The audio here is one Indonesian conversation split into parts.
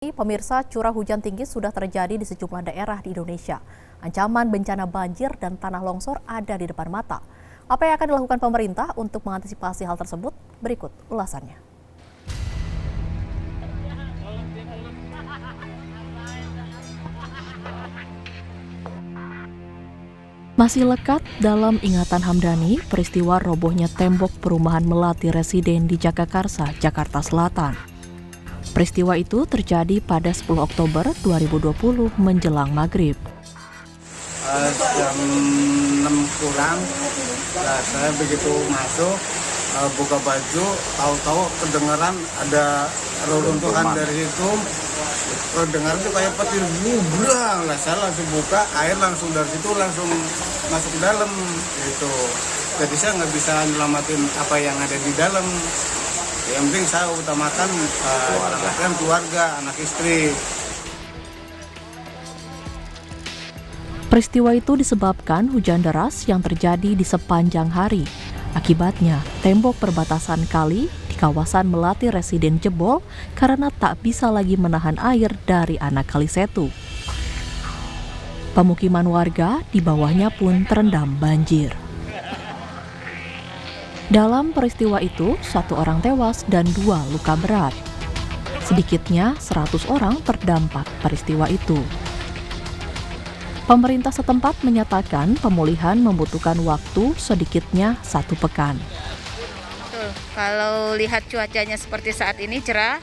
Pemirsa, curah hujan tinggi sudah terjadi di sejumlah daerah di Indonesia. Ancaman bencana banjir dan tanah longsor ada di depan mata. Apa yang akan dilakukan pemerintah untuk mengantisipasi hal tersebut? Berikut ulasannya. Masih lekat dalam ingatan Hamdani, peristiwa robohnya tembok perumahan Melati Residen di Jagakarsa, Jakarta Selatan. Peristiwa itu terjadi pada 10 Oktober 2020 menjelang maghrib. Jam 6 kurang, saya begitu masuk, buka baju, tahu-tahu kedengaran ada reruntuhan dari situ. Dengar itu kayak petir, bubrang lah. Saya langsung buka, air langsung dari situ langsung masuk ke dalam gitu. Jadi saya nggak bisa nyelamatin apa yang ada di dalam. Yang penting saya utamakan keluarga, anak istri. Peristiwa itu disebabkan hujan deras yang terjadi di sepanjang hari. Akibatnya, tembok perbatasan kali di kawasan Melati Residen jebol karena tak bisa lagi menahan air dari anak kali Setu. Pemukiman warga di bawahnya pun terendam banjir. Dalam peristiwa itu, 1 orang tewas dan 2 luka berat. Sedikitnya 100 orang terdampak peristiwa itu. Pemerintah setempat menyatakan pemulihan membutuhkan waktu sedikitnya 1 pekan. Betul. Kalau lihat cuacanya seperti saat ini cerah,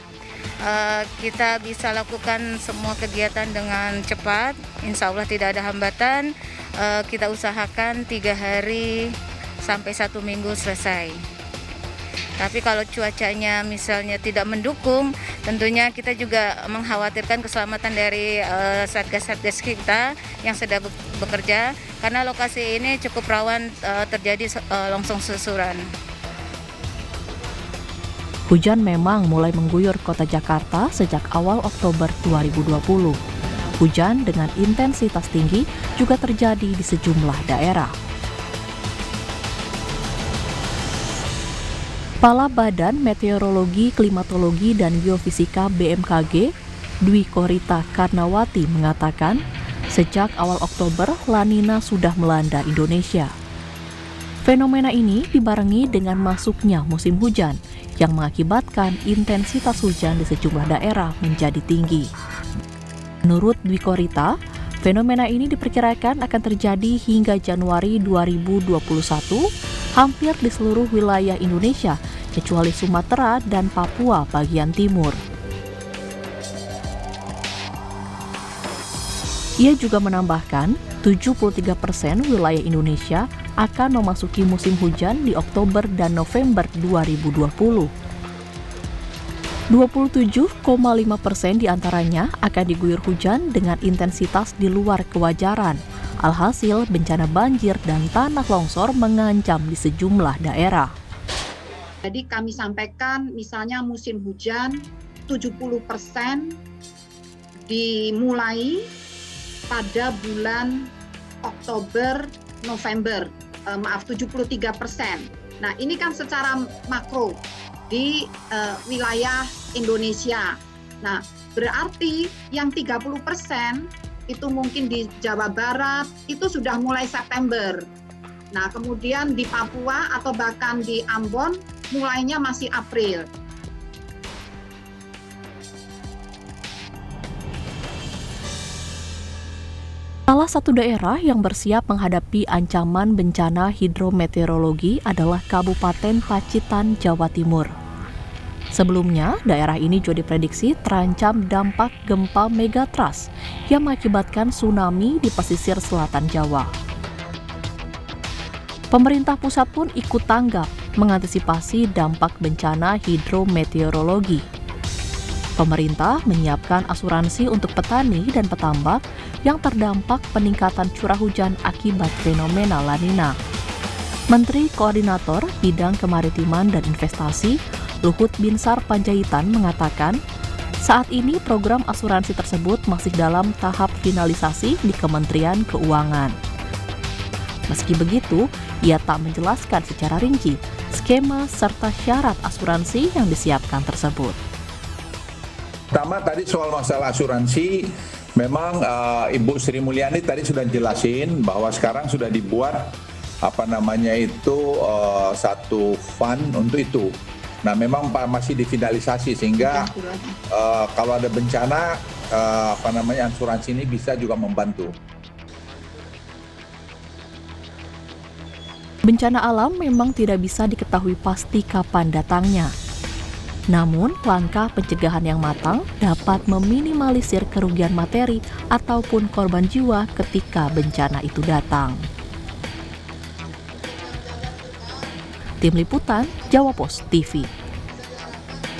kita bisa lakukan semua kegiatan dengan cepat. Insya Allah tidak ada hambatan. Kita usahakan 3 hari sampai 1 minggu selesai. Tapi kalau cuacanya misalnya tidak mendukung, tentunya kita juga mengkhawatirkan keselamatan dari satgas-satgas kita yang sedang bekerja, karena lokasi ini cukup rawan terjadi longsor susulan. Hujan memang mulai mengguyur kota Jakarta sejak awal Oktober 2020. Hujan dengan intensitas tinggi juga terjadi di sejumlah daerah. Kepala Badan Meteorologi, Klimatologi, dan Geofisika BMKG, Dwi Korita Karnawati mengatakan, sejak awal Oktober, La Nina sudah melanda Indonesia. Fenomena ini dibarengi dengan masuknya musim hujan yang mengakibatkan intensitas hujan di sejumlah daerah menjadi tinggi. Menurut Dwi Korita, fenomena ini diperkirakan akan terjadi hingga Januari 2021 hampir di seluruh wilayah Indonesia, kecuali Sumatera dan Papua bagian timur. Ia juga menambahkan, 73% wilayah Indonesia akan memasuki musim hujan di Oktober dan November 2020. 27,5% diantaranya akan diguyur hujan dengan intensitas di luar kewajaran. Alhasil, bencana banjir dan tanah longsor mengancam di sejumlah daerah. Jadi kami sampaikan misalnya musim hujan 70% dimulai pada bulan Oktober, November, 73%. Nah ini kan secara makro di wilayah Indonesia. Nah berarti yang 30% itu mungkin di Jawa Barat itu sudah mulai September. Nah kemudian di Papua atau bahkan di Ambon mulainya masih April. Salah satu daerah yang bersiap menghadapi ancaman bencana hidrometeorologi adalah Kabupaten Pacitan, Jawa Timur. Sebelumnya, daerah ini juga diprediksi terancam dampak gempa megatrust yang mengakibatkan tsunami di pesisir selatan Jawa. Pemerintah pusat pun ikut tanggap mengantisipasi dampak bencana hidrometeorologi. Pemerintah menyiapkan asuransi untuk petani dan petambak yang terdampak peningkatan curah hujan akibat fenomena La Nina. Menteri Koordinator Bidang Kemaritiman dan Investasi Luhut Binsar Panjaitan mengatakan, saat ini program asuransi tersebut masih dalam tahap finalisasi di Kementerian Keuangan. Meski begitu, ia tak menjelaskan secara rinci skema serta syarat asuransi yang disiapkan tersebut. Pertama tadi soal masalah asuransi, memang Ibu Sri Mulyani tadi sudah jelasin bahwa sekarang sudah dibuat satu fund untuk itu. Nah, memang masih difinalisasi sehingga kalau ada bencana asuransi ini bisa juga membantu. Bencana alam memang tidak bisa diketahui pasti kapan datangnya. Namun, langkah pencegahan yang matang dapat meminimalisir kerugian materi ataupun korban jiwa ketika bencana itu datang. Tim Liputan, Jawa Post TV.